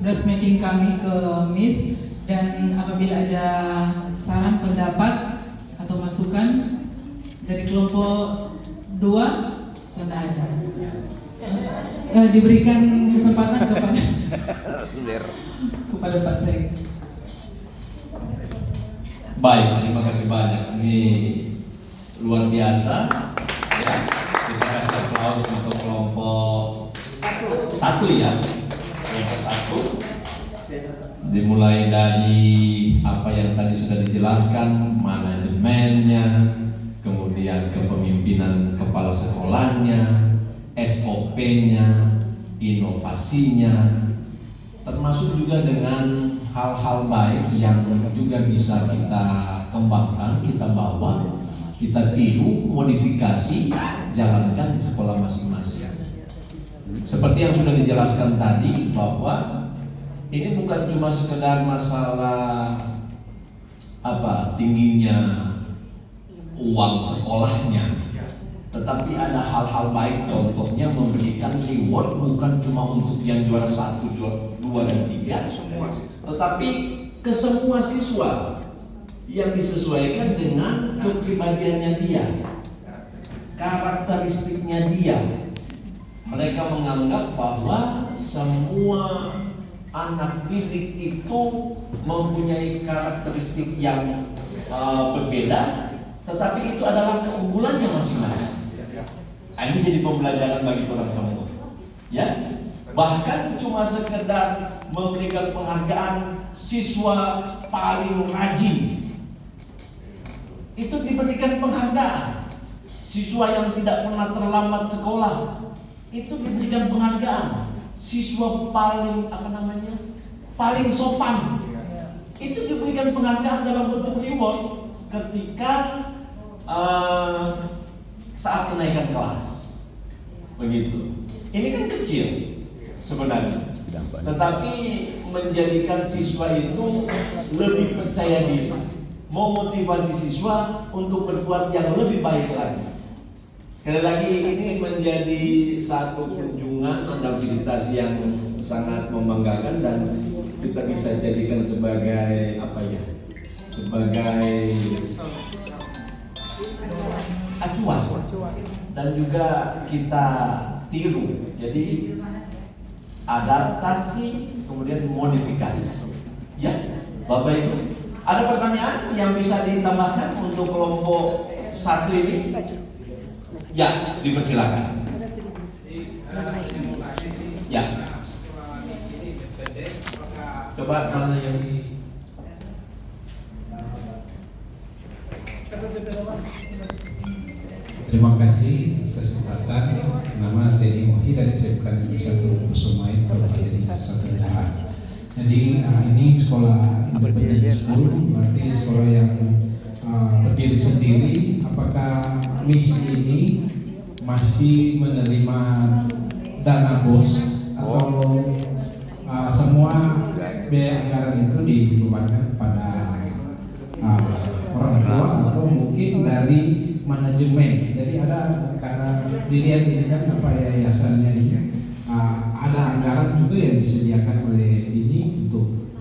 Dressmaking kami ke Miss, dan apabila ada saran, pendapat atau masukan dari kelompok 2, sudah ada. Diberikan kesempatan kepada Pak Sek. Baik, terima kasih banyak. Ini luar biasa. Ya, kita kasih aplaus untuk kelompok 1 ya. Kelompok 1 dimulai dari apa yang tadi sudah dijelaskan, manajemennya, kemudian kepemimpinan kepala sekolahnya, SOP-nya, inovasinya, termasuk juga dengan hal-hal baik yang juga bisa kita kembangkan, kita bawa, kita tiru, modifikasi, jalankan di sekolah masing-masing. Seperti yang sudah dijelaskan tadi, bahwa ini bukan cuma sekedar masalah tingginya uang sekolahnya, tetapi ada hal-hal baik, contohnya memberikan reward bukan cuma untuk yang juara 1, 2, dan 3, tetapi ke semua siswa yang disesuaikan dengan kepribadiannya dia, karakteristiknya dia. Mereka menganggap bahwa semua anak didik itu mempunyai karakteristik yang berbeda, tetapi itu adalah keunggulannya masing-masing. Ini jadi pembelajaran bagi orang semua. Ya, bahkan cuma sekedar memberikan penghargaan siswa paling rajin, itu diberikan penghargaan. Siswa yang tidak pernah terlambat sekolah, itu diberikan penghargaan. Siswa paling paling sopan, itu diberikan penghargaan dalam bentuk reward ketika saat kenaikan kelas. Begitu. Ini kan kecil sebenarnya, tetapi menjadikan siswa itu lebih percaya diri, memotivasi siswa untuk berbuat yang lebih baik lagi. Sekali lagi, ini menjadi satu kunjungan dan visitasi yang sangat membanggakan, dan kita bisa jadikan sebagai sebagai acuan dan juga kita tiru. Jadi adaptasi kemudian modifikasi. Ya, Bapak Ibu, ada pertanyaan yang bisa ditambahkan untuk kelompok 1 ini? Ya, dipersilakan. Ya. Coba mana yang Terima kasih atas kesempatan. Nama Teddy Mohi dari SMK Negeri 1 Kusumain, Kabupaten Nusa Tenggara. Jadi ini sekolah independen school, berarti sekolah yang berdiri sendiri. Apakah misi ini masih menerima dana BOS atau semua biaya anggaran itu dibebankan pada orang tua atau mungkin dari manajemen? Jadi ada, karena dilihat ini kan yayasannya ini ada anggaran juga yang disediakan oleh ini untuk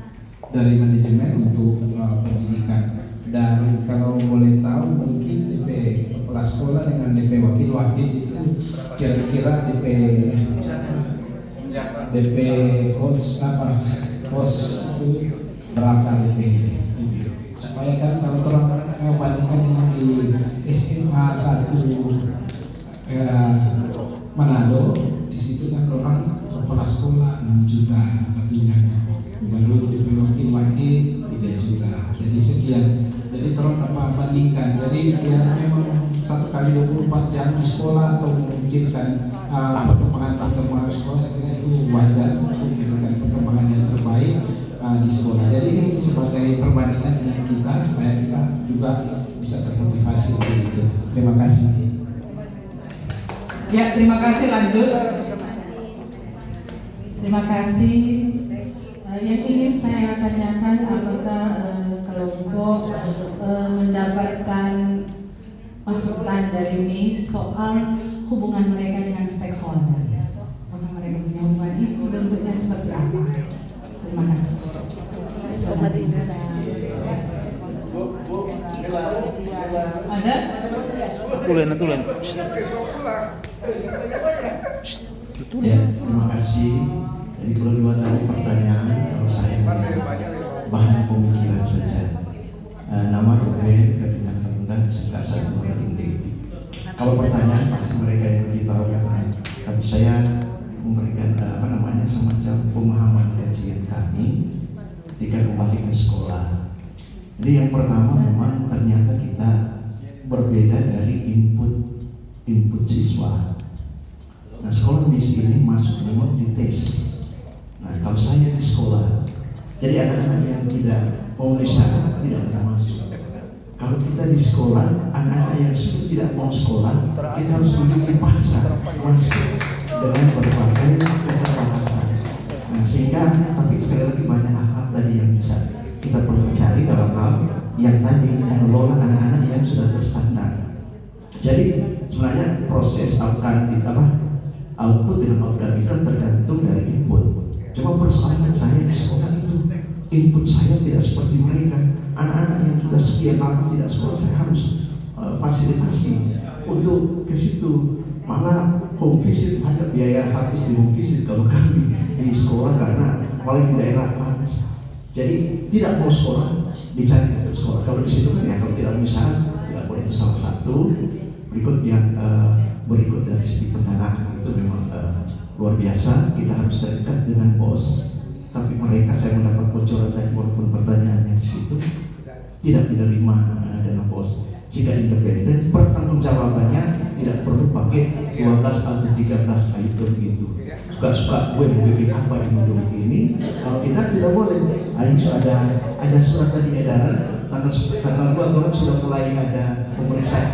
dari manajemen untuk pendidikan. Dan kalau boleh tahu, mungkin DP kepala sekolah dengan DP wakil-wakil itu kira-kira DP coach berapa DP? Supaya kan kalau orang bandingkan di SMA 1 Manado, di situ kan orang kepala sekolah 6 juta tunjangan, baru DP wakil-wakil 3 juta, jadi sekian. Jadi terus bandingkan. Jadi ya memang 1 kali 24 jam di sekolah atau memungkinkan perkembangan sekolah, saya kira itu wajar untuk memberikan perkembangan yang terbaik di sekolah. Jadi ini sebagai perbandingan dengan kita supaya kita juga bisa termotivasi untuk itu. Terima kasih. Ya, terima kasih. Lanjut. Terima kasih. Yang ingin saya tanyakan, apakah kelompok mendapatkan masukan dari MIS soal hubungan mereka dengan stakeholder? Apakah mereka punya hubungan itu? bentuknya seperti apa. Terima kasih. Ada? Tulen. Ya, terima kasih. Jadi kalau diwatani pertanyaan, kalau saya bahan pemikiran saja. Nama Ruben Ferdinand Kambungan SMK 1 Marinde. Kalau pertanyaan pasti mereka yang beritahukan, tapi saya memberikan semacam pemahaman kajian kami ketika kembali ke sekolah. Jadi yang pertama memang ternyata kita berbeda dari input siswa. Nah, sekolah misi ini masuk memang di tes. Nah, kalau saya di sekolah, jadi anak-anak yang tidak mau di sana tidak akan masuk. Kalau kita di sekolah, anak-anak yang sudah tidak mau sekolah, kita harus dipaksa masuk dengan berbagai keterbatasan. Nah, sehingga tapi sekali lagi banyak hal tadi yang bisa kita perlu cari dalam hal yang tadi mengelola anak-anak yang sudah terstandar. Jadi sebenarnya proses output dengan outcome itu tergantung dari input. Cuma persoalan saya di sekolah itu input saya tidak seperti mereka. Anak-anak yang sudah sekian lama tidak sekolah, saya harus fasilitasi untuk ke situ. Malah home visit, ada biaya habis di home visit kalau kami di sekolah karena apalagi di daerah trans. Jadi tidak mau sekolah dicari ke sekolah. Kalau di situ kan ya kalau tidak bisa tidak boleh, itu salah satu. Berikut yang berikut dari segi pendanaan itu memang luar biasa. Kita harus terikat dengan bos. Tapi mereka, saya mendapat bocoran tadi walaupun pertanyaannya di situ tidak diterima dengan bos. Jika independen, pertanggungjawabannya tidak perlu pakai 12 atau 13 item gitu. Suka-suka gue bikin apa di modul ini, kalau kita tidak boleh. Ini ada surat tadi edaran tanggal 2 orang sudah mulai ada pemeriksaan